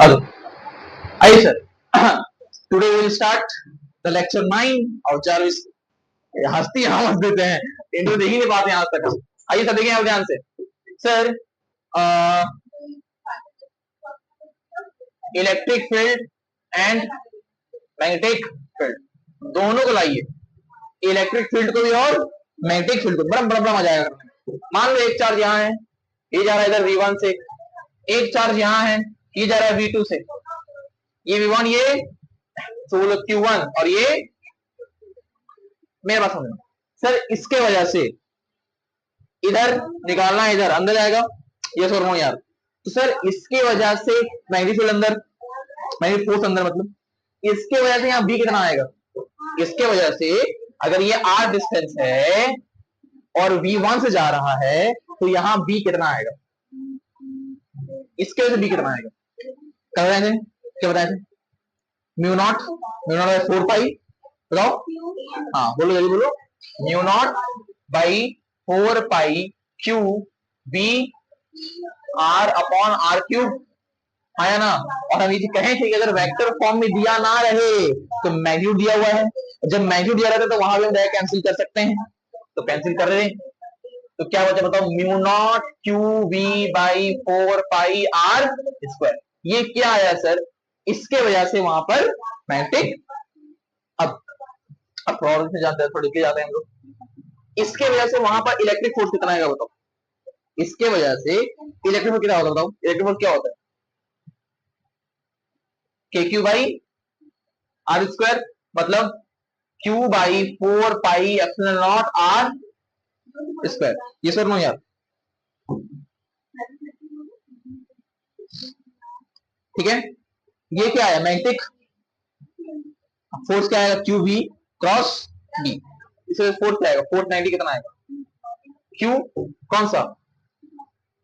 Hello, आइए sir. Today will start the lecture 9 और चार्विस। हंसती हंस देते हैं, इंट्रो देख ही नहीं पाते हैं आज तक हम। आइए सर, देखिए आप ध्यान से। Sir, electric field and magnetic field दोनों को लाइए, इलेक्ट्रिक फील्ड को भी और मैग्नेटिक फील्ड को। बड़ा बड़ा बड़ा मजा आएगा। मान लो एक चार्ज यहाँ है, ये जा रहा है इधर V1 से, एक चार्ज यहाँ है, ये जा रहा है V2 से, ये V1 ये Q1 और ये मेरे पास समझना सर। इसके वजह से इधर निकालना है, इधर अंदर जाएगा, ये सर नो यार। तो सर इसकी वजह से मैग्नेटिक फील्ड अंदर, मैग्नेटिक फोर्स अंदर, मतलब इसके वजह से यहाँ बी कितना आएगा। इसके वजह से अगर ये आर डिस्टेंस है और V1 से जा रहा है तो यहाँ बी कितना आएगा, इसके वजह से बी कितना आएगा। क्या बताए थे, क्या बताए थे? म्यू नॉट बाय 4 पाई, बताओ। हाँ बोलो जल्दी बोलो। Mu naught by 4 pi Q B R upon R cube, आया ना। और हम ये कहें कि अगर वेक्टर फॉर्म में दिया ना रहे तो मैग्नीट्यूड दिया हुआ है, जब मैग्नीट्यूड दिया रहता है तो वहां भी हम डायरेक्ट कैंसिल कर सकते हैं, तो कैंसिल कर रहे हैं। तो क्या बचा बताओ, mu naught Q V by 4 pi R square. ये क्या आया सर, इसके वजह से वहां पर मैग्नेटिक, अब प्रॉब्लम से जाते हैं, थोड़ी के जाते हैं हम लोग। इसके वजह से वहां पर इलेक्ट्रिक फोर्स कितना आएगा बताओ। इसके वजह से इलेक्ट्रिक फोर्स कितना होता है बताओ। इलेक्ट्रिक फोर्स क्या होता है, K Q by R square, मतलब Q by 4 pi epsilon naught R square. ये सर नो यार, ठीक है। ये क्या है, मैग्नेटिक फोर्स क्या आएगा, क्यू बी क्रॉस बी। इससे फोर्स क्या आएगा, 490 कितना आएगा, क्यू कौन सा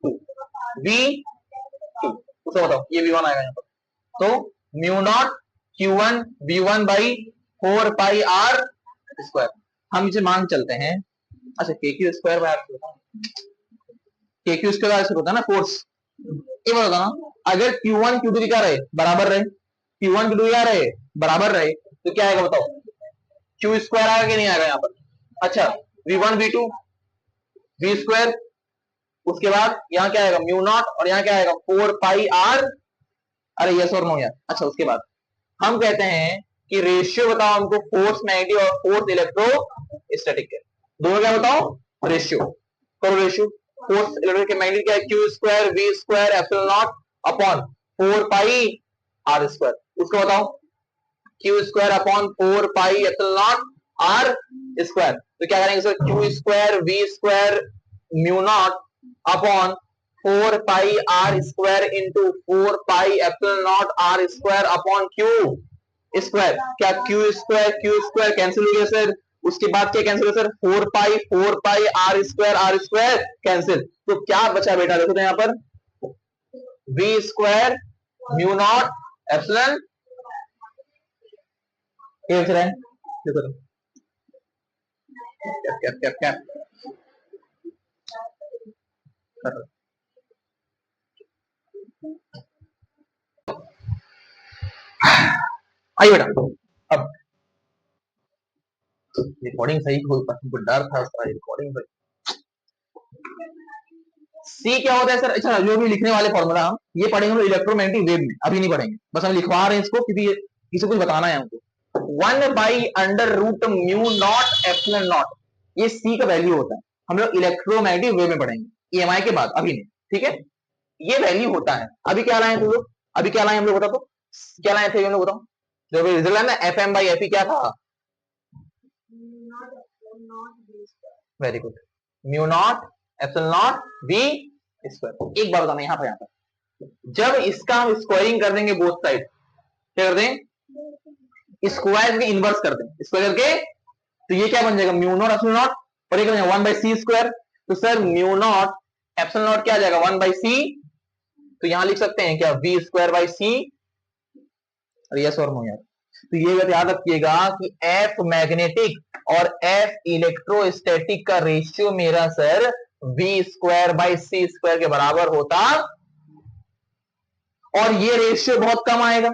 वी टू, उसे बताओ। ये V1 आएगा यहाँ पर, तो mu naught Q1 V1 by 4 pi R square. हम इसे मान चलते हैं, अच्छा K Q square by R, K Q square होता है ना फोर्स। ये बताओ ना, अगर Q1 Q2 क्या रहे, बराबर रहे, Q1 Q2 क्या रहे, बराबर रहे, तो क्या आएगा बताओ, क्यू स्क्वायर आएगा कि नहीं आएगा यहाँ पर। अच्छा V1 V2 V स्क्वायर, उसके बाद यहाँ क्या आएगा म्यू नॉट, और यहाँ क्या आएगा 4 पाई आर। अरे यस और नो यार। अच्छा उसके बाद हम कहते हैं कि रेशियो बताओ हमको, फोर्स मैग्नेटिक और फोर्स इलेक्ट्रोस्टैटिक के दोनों क्या बताओ, रेशियो करो। रेशियो फोर्स इलेक्ट्रिक के मैग्नेटिक क्या है, Q square V square epsilon naught upon 4 pi R square. उसको बताओ, Q square upon 4 pi epsilon naught R square. तो क्या करेंगे sir, Q square V square mu naught upon 4 pi R square into 4 pi epsilon naught R square upon Q square. क्या Q square cancel हो गया sir. उसके बाद क्या cancel हो sir, 4 pi R square cancel. तो क्या बचा बेटा, देखो तो यहाँ पर V square mu naught epsilon, क्या बच रहा है देखो तो, क्या आइए बेटा। अब रिकॉर्डिंग सही खोल पाए, हमको डर था उसका रिकॉर्डिंग पर। सी क्या होता है सर, अच्छा जो भी लिखने वाले फॉर्मूला हम ये पढ़ेंगे हम इलेक्ट्रोमैग्नेटिक वेव में, अभी नहीं पढ़ेंगे, बस हम लिखवा रहे हैं इसको क्योंकि किसी कुछ बताना है हमको। 1 by under root mu naught epsilon naught, ये सी का वैल्यू होता है। हम लोग इलेक्ट्रोमैग्नेटिक वेव में पढ़ेंगे, ईएमआई के बाद, अभी नहीं, ठीक है। ये वैल्यू होता है। अभी क्या लाए तुम लोग, अभी क्या लाए हम लोग बताओ तो, क्या लाए थे हम लोग बताओ। जो रिजल्ट है ना F M by F E क्या था, very good, mu naught epsilon naught V square. एक बार बताना यहाँ पर जब इसका हम स्क्वायरिंग कर देंगे बोथ साइड, क्या कर दें, स्क्वायर के इनवर्स कर दें, स्क्वायर करके, तो ये क्या बन जाएगा म्यू नॉट एप्सिलॉन नॉट, और ये 1 बाई सी स्क्वायर। तो sir mu naught epsilon not क्या आ जाएगा 1 बाई सी, तो यहां लिख सकते हैं क्या वी स्क्वायर बाई सी, और यस और नो यार। तो ये बात याद रखिएगा कि एफ मैग्नेटिक और एफ इलेक्ट्रोस्टैटिक का रेशियो मेरा sir V square by C square के बराबर होता, और ये रेशियो बहुत कम आएगा।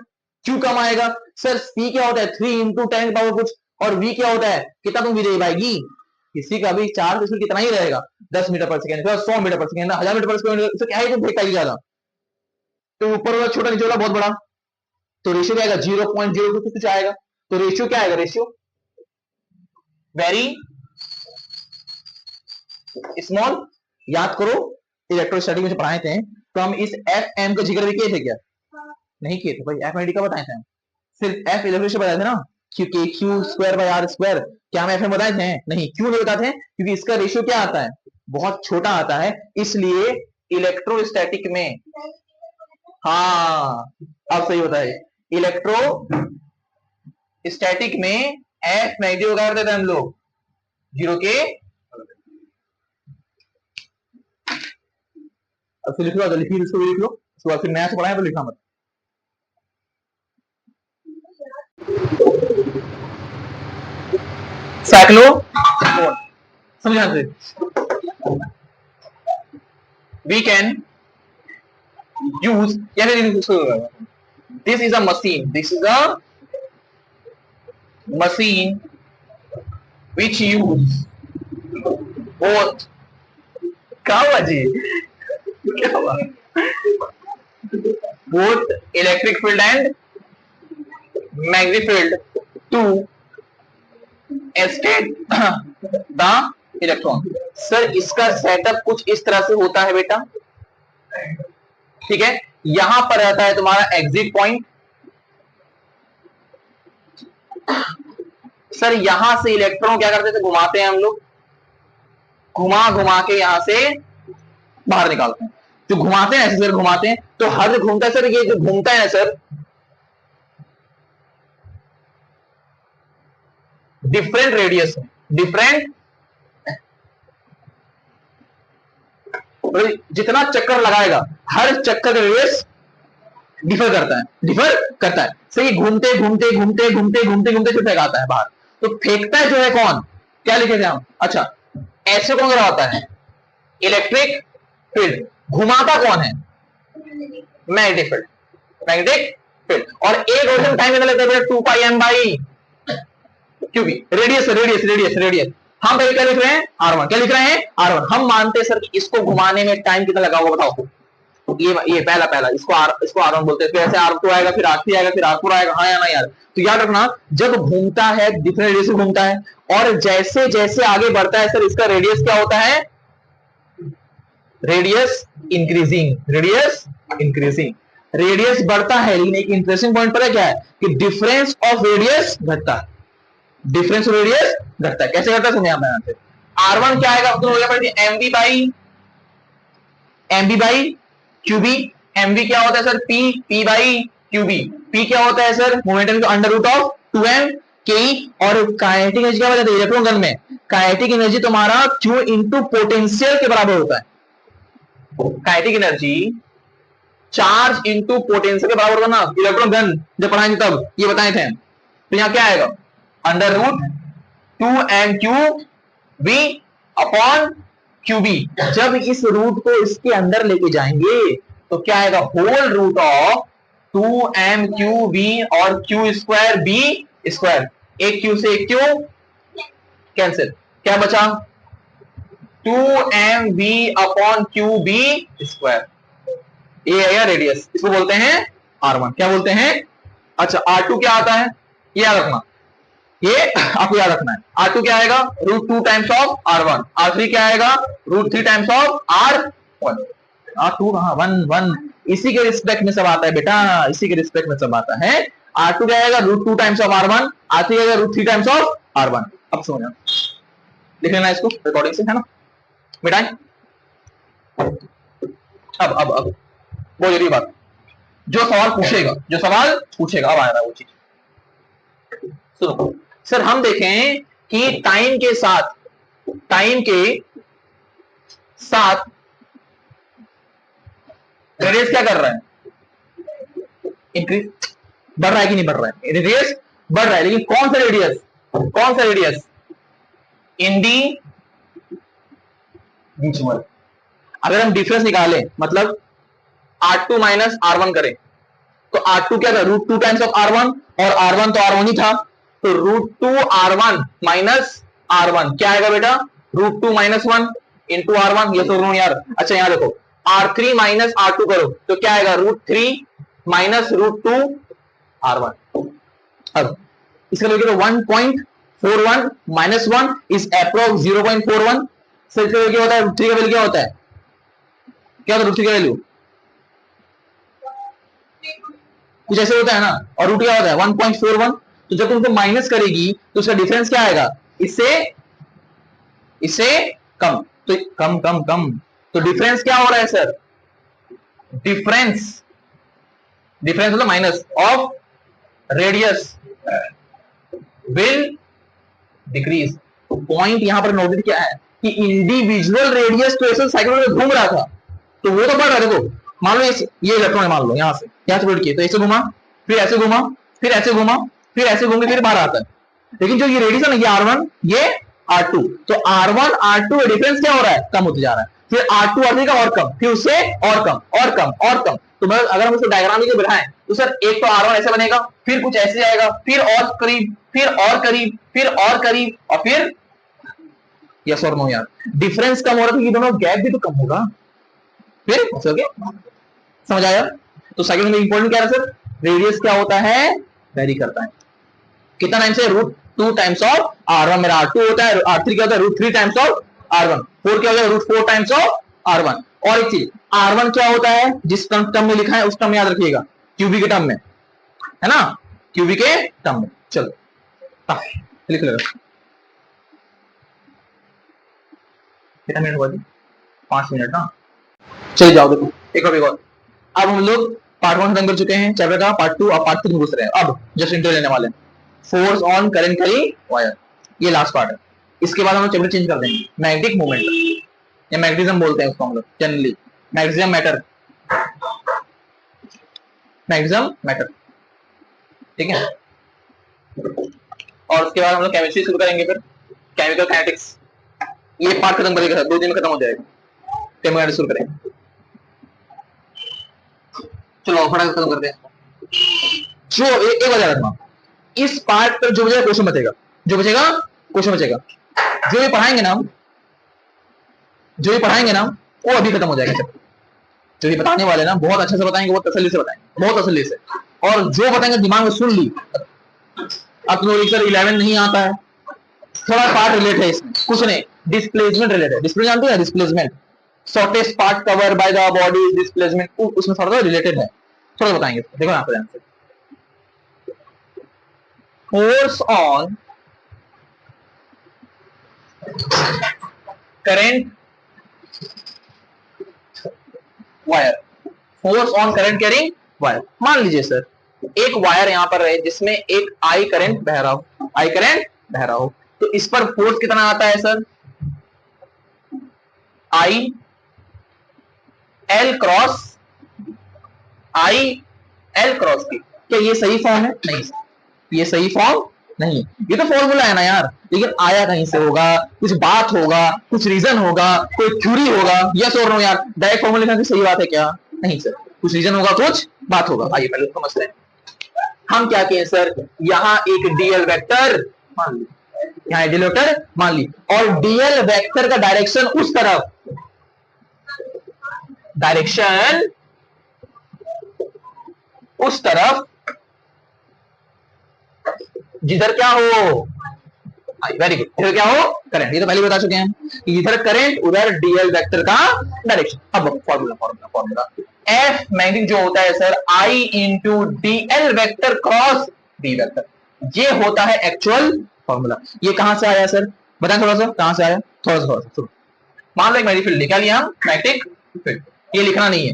क्यों कम आएगा सर? C क्या होता है 3 इंटू 10 पावर कुछ, और V क्या होता है, कितना तुम भी दे पाएगी, किसी का भी चार्ज इसमें कितना ही रहेगा 10 मीटर पर सेकेंड, 100 मीटर पर सेकेंड, 1000 मीटर पर सेकेंड, क्या है तुम फेंक पाएगी ज्यादा। तो ऊपर वाला छोटा, नीचे वाला बहुत बड़ा, तो रेशियो क्या आएगा 0.02 कुछ आएगा। तो रेशियो क्या आएगा, रेशियो वेरी स्मॉल। याद करो इलेक्ट्रोस्टैटिक में पढ़ाए थे, तो हम इस एफ एम का जिक्र भी किए थे क्या? नहीं किए थे भाई, एफ एम डी का बताए थे, सिर्फ एफ इलेक्ट्रिक बताए थे ना, क्योंकि Q square by R square, क्या हम एफ एम बताए थे? नहीं। क्यों नहीं बताते हैं? क्योंकि इसका रेशियो क्या आता है, बहुत छोटा आता है, इसलिए इलेक्ट्रोस्टैटिक में, हाँ अब सही बताए, इलेक्ट्रो स्टैटिक में एफ मैग्नेटिक का करते थे हम लोग 0 के। अब फिर लिख लो, फिर इसको भी लिख लो, उसके बाद फिर नया से पढ़ाएं तो लिखा मत। साइक्लो समझा से we can use, this is a machine, this is a machine which use both, क्या हुआ जी, क्या हुआ, both electric field and magnetic field to escape the electron। Sir इसका सेटअप कुछ इस तरह से होता है बेटा, ठीक है, यहां पर रहता है तुम्हारा एग्जिट पॉइंट, सर यहां से इलेक्ट्रॉन क्या करते थे, घुमाते हैं हम लोग, घुमा घुमा के यहां से बाहर निकालते हैं, जो घुमाते हैं ऐसे सर घुमाते हैं, तो हर घूमता है सर, ये जो घूमता है सर डिफरेंट रेडियस में, डिफरेंट, जितना चक्कर लगाएगा हर चक्कर का रेडियस डिफर करता है, डिफर करता है, सही, घूमते घूमते घूमते घूमते घूमते घूमते फिर फेंकाता है बाहर। तो फेंकता है जो है कौन, क्या लिखे थे हम, अच्छा ऐसे कौन होता है, इलेक्ट्रिक फील्ड, घुमाता कौन है, मैग्नेटिक फील्ड, मैग्नेटिक फील्ड, और एक रोशन टाइम कितना लेते हैं 2 pi m by q B, radius radius radius radius, हम क्या लिख रहे हैं R1, क्या लिख रहे हैं R1, हम मानते हैं सर कि इसको घुमाने में टाइम कितना लगा होगा बताओ, ये पहला पहला इसको R1 बोलते हैं, फिर ऐसे R2 आएगा, फिर R3 आएगा, फिर R4 आएगा, हाँ या ना यार। तो याद रखना जब घूमता है डिफरेंट रेडियस से घूमता है, और जैसे जैसे आगे बढ़ता है सर इसका रेडियस क्या होता है, radius increasing, radius increasing, radius बढ़ता है, लेकिन एक इंटरेस्टिंग पॉइंट पता क्या है कि डिफरेंस ऑफ रेडियस घटता है, डिफरेंस ऑफ रेडियस घटता है, कैसे घटता है सुनिए आप, यहाँ से R1 क्या आएगा, तो हो गया एमबी बाई क्यूबी, एमवी क्या होता है sir P by QB, P क्या होता है सर मोमेंटम का अंडर रूट ऑफ 2m के, और काइनेटिक एनर्जी क्या बताते हैं इलेक्ट्रॉन गन में, काइनेटिक एनर्जी तुम्हारा Q इंटू पोटेंशियल के बराबर होता है, kinetic energy charge into potential के बराबर होता ना, इलेक्ट्रॉन गन जब पढ़ाएंगे तब ये बताए थे, तो यहाँ क्या आएगा under root 2m Q B upon QB, जब इस रूट को इसके अंदर लेके जाएंगे तो क्या आएगा whole root of 2m Q B और क्यू स्क्वायर बी स्क्वायर, एक क्यू से एक क्यू कैंसिल, क्या बचा 2m B upon Q B square, ये है रेडियस, इसको बोलते हैं R1, क्या बोलते हैं, अच्छा R2 क्या आता है ये याद रखना, ये आपको याद रखना है, R2 क्या आएगा root 2 times of R1, R3 क्या आएगा root 3 times of R1, R2 कहां 1 इसी के रिस्पेक्ट में सब आता है बेटा, इसी के रिस्पेक्ट में सब आता है, R2 क्या आएगा root 2 times of R1, R3 क्या आएगा रूट 3 टाइम्स ऑफ R1। अब समझना, लिख लेना इसको रिकॉर्डिंग से, है ना मिटाएं। अब वो जरूरी बात, जो सवाल पूछेगा अब आ रहा है वो चीज, सुनो सर हम देखें कि टाइम के साथ रेडियस क्या कर रहा है, इंक्रीज, बढ़ रहा है कि नहीं बढ़ रहा है, रेडियस बढ़ रहा है, लेकिन कौन सा रेडियस इन दी म्यूचुअल, अगर हम डिफरेंस निकालें मतलब R2 माइनस R1 करें तो R2 क्या था, √2 टाइम्स ऑफ R1, और R1 तो R1 ही था, तो √2 R1 माइनस R1 क्या आएगा बेटा, √2 माइनस 1 इंटू R1, ये तो यार। अच्छा यहां देखो R3 माइनस R2 करो तो क्या आएगा, √3 माइनस √2 R1। अब इसका value 1.41 minus 1 is approx 0.41। Sir इसका वैल्यू क्या होता है, √3 का वैल्यू क्या होता है, क्या होता है √3 का वैल्यू, कुछ ऐसे होता है ना, और रूट क्या होता है 1.41। तो जब तुमको माइनस करेगी तो उसका डिफरेंस क्या आएगा, इससे इससे कम, तो कम कम कम, तो डिफरेंस क्या हो रहा है सर, डिफरेंस डिफरेंस मतलब minus of radius will decrease. Point यहां पर नोटेड क्या है कि इंडिविजुअल रेडियस तो ऐसे साइकिल में घूम रहा था तो वो तो बढ़ रहा है। देखो मान लो ये इलेक्ट्रॉन है, मान लो यहां से उड़ के तो ऐसे घुमा, फिर ऐसे घुमा, फिर ऐसे घुमा, फिर ऐसे घूम के फिर बाहर आता है, लेकिन जो ये रेडियस है ना, ये R1 ये R2, तो R1 R2 डिफरेंस क्या हो रहा है, कम होते जा रहा है, फिर R2 R3 का और कम, फिर उससे और कम और कम और कम। तो मतलब अगर हम उसको डायग्राम लेके बढ़ाएं तो सर एक तो R1 ऐसे बनेगा, फिर कुछ ऐसे जाएगा, फिर और करीब, फिर और करीब, फिर और करीब, और फिर यस और नो यार, डिफरेंस कम हो रहा है तो ये दोनों गैप भी तो कम होगा, फिर ओके समझ आया। तो साइकिल में इंपॉर्टेंट क्या है सर, रेडियस क्या होता है, वेरी करता है, कितना टाइम्स है, √2 टाइम्स ऑफ R1, मेरा R2 होता है, R3 क्या होता है √3 टाइम्स ऑफ R1, 4 क्या होता है √4 टाइम्स ऑफ R1। और एक चीज R1 क्या होता है, जिस टर्म में लिखा है उस टर्म में याद रखिएगा, क्यूबी के टर्म में, है ना, क्यूबी के टर्म में। चलो लिख लो, कितना मिनट हुआ जी, 5 मिनट ना, चलिए जाओ देखो एक और। अब हम लोग पार्ट 1 खत्म कर चुके हैं चैप्टर का, पार्ट 2 और पार्ट 3 घुस रहे हैं, अब जस्ट इंट्रो लेने वाले हैं, force on current carry wire, ये लास्ट पार्ट है। इसके बाद हम लोग चैप्टर चेंज कर देंगे, मैग्नेटिक मोमेंट या मैग्नेटिज्म बोलते हैं उसको हम लोग generally, magnetism matter, magnetism matter, ठीक है। और उसके बाद हम लोग केमिस्ट्री शुरू करेंगे, फिर केमिकल काइनेटिक्स, ये पार्ट खत्म करेंगे, 2 दिन में खत्म हो जाएगा, केमिकल शुरू करेंगे। चलो फटाफट खत्म करते हैं। जो एक बार याद रखना, इस पार्ट पर जो बचेगा क्वेश्चन बचेगा, जो बचेगा क्वेश्चन बचेगा, जो भी पढ़ाएंगे ना, जो भी पढ़ाएंगे ना वो अभी खत्म हो जाएगा चैप्टर, जो भी बताने वाले ना बहुत अच्छे से बताएंगे, बहुत तसल्ली से बताएंगे, बहुत तसल्ली से, और जो बताएंगे दिमाग में सुन ली। अब तुम लोग सर 11 नहीं आता है, थोड़ा पार्ट रिलेट है इसमें, कुछ नहीं, डिस्प्लेसमेंट रिलेटेड, डिस्प्लेसमेंट जानते हैं, displacement, shortest part cover by the body displacement, उसमें थोड़ा रिलेटेड है, थोड़ा बताएंगे, देखो यहाँ पे ध्यान से, force on current wire, force on current carrying wire. मान लीजिए सर एक वायर यहां पर है जिसमें एक आई करंट बह रहा हो, आई करंट बह रहा हो, तो इस पर फोर्स कितना आता है sir, I L cross I L cross की। क्या ये सही फॉर्म है, नहीं ये सही फॉर्म नहीं, ये तो फॉर्मूला है ना यार, लेकिन आया कहीं से होगा, कुछ बात होगा, कुछ रीजन होगा, कोई थ्योरी होगा, यस और नो यार, डायरेक्ट फॉर्मूला लिखना सही बात है क्या, नहीं सर, कुछ रीजन होगा, कुछ बात होगा। आइए पहले समझते हैं हम क्या किए सर, यहां एक डीएल वेक्टर मान ली, यहां डीएल वेक्टर मान ली, और डीएल वेक्टर का डायरेक्शन उस तरफ, डायरेक्शन उस तरफ जिधर क्या हो, वेरी गुड, इधर क्या हो करंट, ये तो पहले बता चुके हैं कि इधर करंट उधर डीएल वेक्टर का डायरेक्शन। अब formula formula formula F magnetic जो होता है sir I into DL vector cross D vector, ये होता है एक्चुअल फॉर्मूला। ये कहां से आया सर, बताएं थोड़ा सा कहां से आया, थोड़ा सा मान लो एक मैग्नेटिक फील्ड लिखा लिया हम, मैग्नेटिक फील्ड, ये लिखना नहीं है,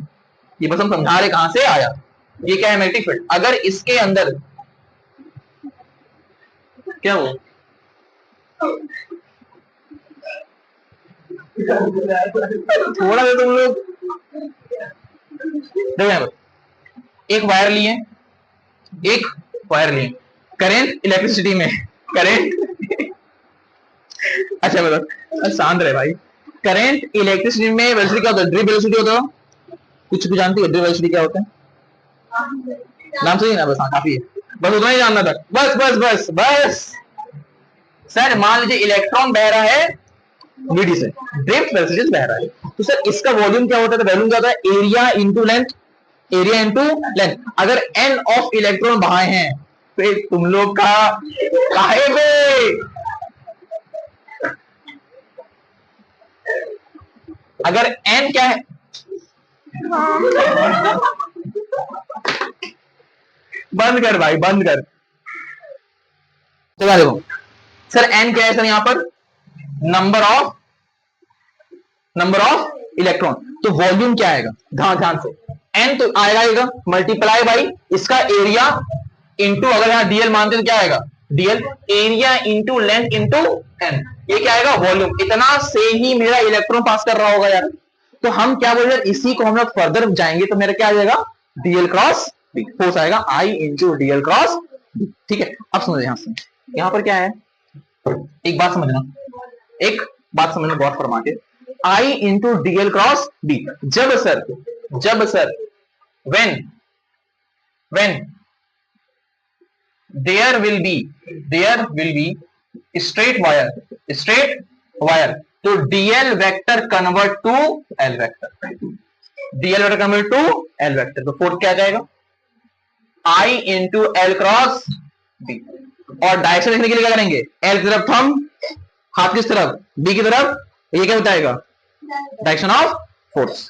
ये बस हम समझा रहे कहां से आया, ये क्या है मैग्नेटिक फील्ड, अगर इसके अंदर क्या हो, थोड़ा सा तुम लोग देखो, एक वायर लिए, एक वायर लिए, करंट इलेक्ट्रिसिटी में, करंट अच्छा बताओ शांत रहे भाई, करंट इलेक्ट्रिसिटी में वेलोसिटी क्या होता है, ड्रिप वेलोसिटी होता है, कुछ भी जानती है ड्रिप वेलोसिटी क्या होता है, नाम से ही ना, बस हाँ काफी है, बस उतना ही जानना था, बस बस बस बस। सर मान लीजिए इलेक्ट्रॉन बह रहा है वीडी से, ड्रिफ्ट वेलोसिटी बह रहा है, तो सर इसका वॉल्यूम क्या होता है, वॉल्यूम क्या होता है, area into length, area into length. अगर एन ऑफ इलेक्ट्रॉन बहाए हैं तो तुम लोग का काहे पे, अगर एन क्या है, बंद कर भाई बंद कर। चला देखो सर एन क्या है सर, यहां पर नंबर ऑफ इलेक्ट्रॉन, तो वॉल्यूम क्या आएगा, ध्यान ध्यान से, एन तो आएगा मल्टीप्लाई बाई इसका एरिया इंटू, अगर यहां डीएल मानते तो क्या आएगा, DL area into length into N, ये क्या आएगा वॉल्यूम, इतना से ही मेरा इलेक्ट्रॉन पास कर रहा होगा यार। तो हम क्या बोल रहे हैं, इसी को हम लोग फर्दर जाएंगे तो मेरा क्या आ जाएगा, डीएल क्रॉस बी, फोर्स आएगा आई इंटू डीएल क्रॉस बी। ठीक है, अब समझो यहां से, यहां पर क्या है, एक बात समझना, एक बात समझना गौर फरमा के, I into DL cross B, जब sir when there will be straight wire, तो DL vector convert to L vector, DL vector convert to L vector, तो फोर्थ क्या आ जाएगा, I into L cross B. और डायरेक्शन देखने के लिए क्या करेंगे, एल की तरफ थंब, हाथ किस तरफ, बी की तरफ, ये क्या बताएगा, डायरेक्शन ऑफ फोर्स।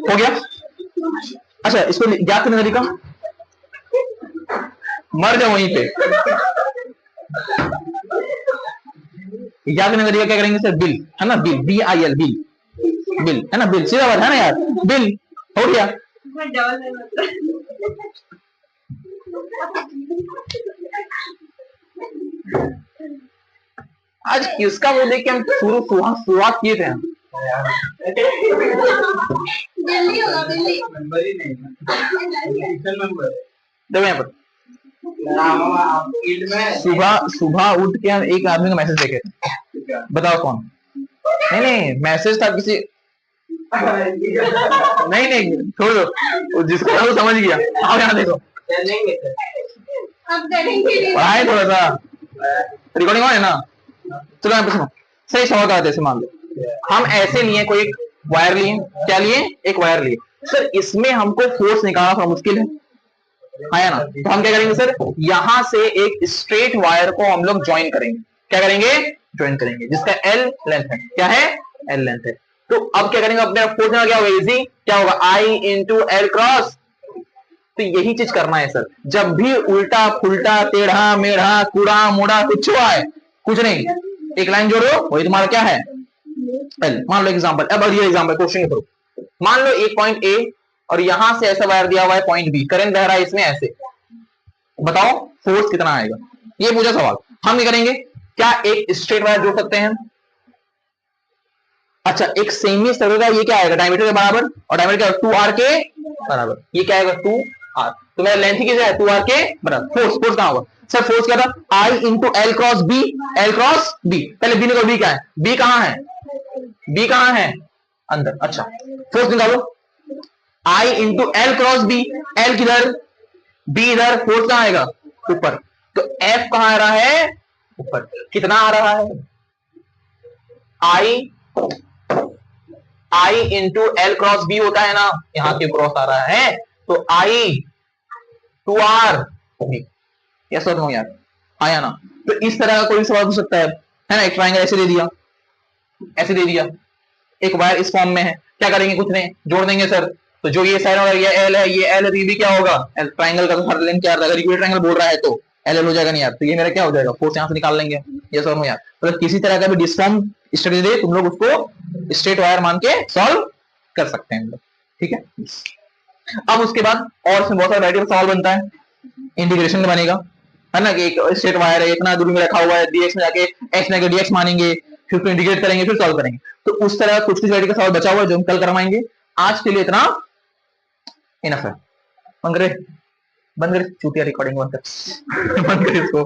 हो गया। अच्छा इसको याद करने तरीका, मर जाओ वहीं पे, याद करने तरीका क्या करेंगे सर, बिल है ना, bill B I L, bill है ना, बिल सीधा बात है ना यार, बिल हो गया। आज किसका वो देख के हम शुरुआत किए थे हम, देखो यहाँ पर सुबह उठ के हम एक आदमी का मैसेज देखे, बताओ कौन, नहीं मैसेज था किसी, नहीं छोड़ दो, जिसको वो समझ गया। आओ यहाँ देखो, पढ़ाए थोड़ा सा, रिकॉर्डिंग है ना, चलो यहाँ पे सुनो। सही सवाल का जैसे मान लो हम ऐसे लिए, कोई एक वायर लिए, क्या लिए, एक वायर लिए सर, इसमें हमको फोर्स निकालना थोड़ा मुश्किल है ना, तो हम क्या करेंगे सर, यहां से एक स्ट्रेट वायर को हम लोग ज्वाइन करेंगे, क्या करेंगे, ज्वाइन करेंगे, जिसका एल लेंथ है, क्या है, एल लेंथ है। तो अब क्या करेंगे, अपने फोर्स क्या होगा, इजी क्या होगा, आई इंटू एल क्रॉस, तो यही चीज करना है सर, जब भी उल्टा फुल्टा टेढ़ा मेढ़ा कूड़ा मोड़ा कुछ हुआ है, कुछ नहीं, एक लाइन जोड़ो, वही तुम्हारा क्या है, एल। मान लो एग्जांपल, अब ये एग्जांपल क्वेश्चन के थ्रू, मान लो एक पॉइंट ए और यहां से ऐसा वायर दिया हुआ है पॉइंट बी, करंट बह रहा है इसमें ऐसे, बताओ फोर्स कितना आएगा, ये पूछा सवाल। हम नहीं करेंगे, क्या एक स्ट्रेट वायर जोड़ सकते हैं, अच्छा एक सेमी सर्कल का ये क्या आएगा, डायमीटर के बराबर, और डायमीटर क्या, 2r के बराबर, ये क्या आएगा 2r, तो मेरा लेंथ कितना है, 2r के बराबर। फोर्स कहां होगा सर, फोर्स क्या था, I into L cross B, L cross B, पहले बी निकालो, बी क्या है, बी कहां है, बी कहां है, अंदर, अच्छा फोर्स निकालो, I into L cross B, L किधर, बी इधर, फोर्स कहां आएगा, ऊपर, तो एफ कहां आ रहा है, ऊपर, कितना आ रहा है, आई इंटू एल क्रॉस बी होता है ना, यहां के क्रॉस आ रहा है, तो आई 2r बी, यस और नो यार, आया ना। तो इस तरह का कोई सवाल पूछ सकता है ना, एक ट्रायंगल ऐसे दे दिया, ऐसे दे दिया, एक वायर इस फॉर्म में है, क्या करेंगे, कुछ नहीं, जोड़ देंगे सर, तो जो ये साइड ये एल है, ये एल बी क्या होगा, एल ट्रायंगल का तो हर लेंथ क्या, अगर इक्विलेटरल ट्रायंगल बोल रहा है तो एल एल हो जाएगा नहीं यार, तो ये मेरा क्या हो जाएगा, फोर्स यहां से निकाल लेंगे, ये सॉल्व हो यार। मतलब तो किसी तरह का भी डिस्फॉर्म स्टडी दे, तुम लोग उसको स्ट्रेट वायर मान के सॉल्व कर सकते हैं, ठीक है। अब उसके बाद और इसमें बहुत सारा वैरायटी का सवाल बनता है, इंटीग्रेशन में बनेगा, है ना, कि एक स्ट्रेट वायर है, इतना दूरी में रखा हुआ है, डीएक्स में जाके एक्स में डीएक्स मानेंगे, फिर उसको इंटीग्रेट करेंगे, फिर सॉल्व करेंगे। तो उस तरह कुछ कुछ वैरायटी का सवाल बचा हुआ है जो हम कल करवाएंगे। आज के लिए इतना इनफ है। बंद करे चूतिया रिकॉर्डिंग, बंद कर बंद करे इसको।